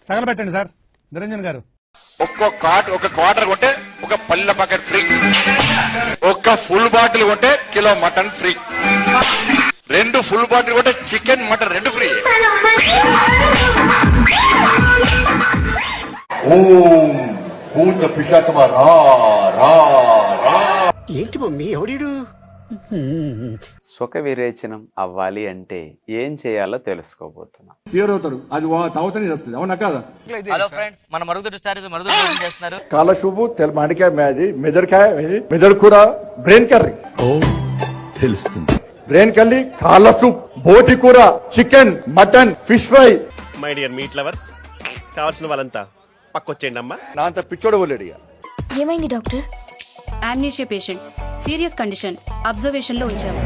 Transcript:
తగలబెట్టండి sir Niranjan గారు. ఒక quarter కొంటే ఒక పల్లె ప్యాకెట్ ఫ్రీ, ఒక్క ఫుల్ బాటిల్ కొంటే kilo mutton free, 2 full bottle కొంటే చికెన్ మటన్ 2 ఫ్రీ. ఓం భూత పిశాచమా రా రా రా. ఏంటి మమ్మీ ఎవడీడు? సుఖ విరేచనం అవ్వాలి అంటే ఏం చేయాలో తెలుసుకోబోతున్నాం. అవుతారు అది తాగుతూనే చేస్తుంది. అవునా కాదా? హలో ఫ్రెండ్స్, మన మరుగుదొడ్డి స్టార్ మరుగుదొడ్డి చేస్తున్నారు. కాలశుభు మామిడికాయ మ్యాది మెదడు కూర బ్రెయిన్ కర్రీ తెలుస్తుంది. బ్రెయిన్ కర్రీ కాల సూప్ బోటి కూర chicken mutton fish fry. My dear meet lovers, కావాల్సిన వాళ్ళంతా పక్కొచ్చేయండి అమ్మా. నా అంత పిచ్చోడు పోలేడు. ఏమైంది doctor? Amnesia patient, serious condition, observation లో ఉంచాము.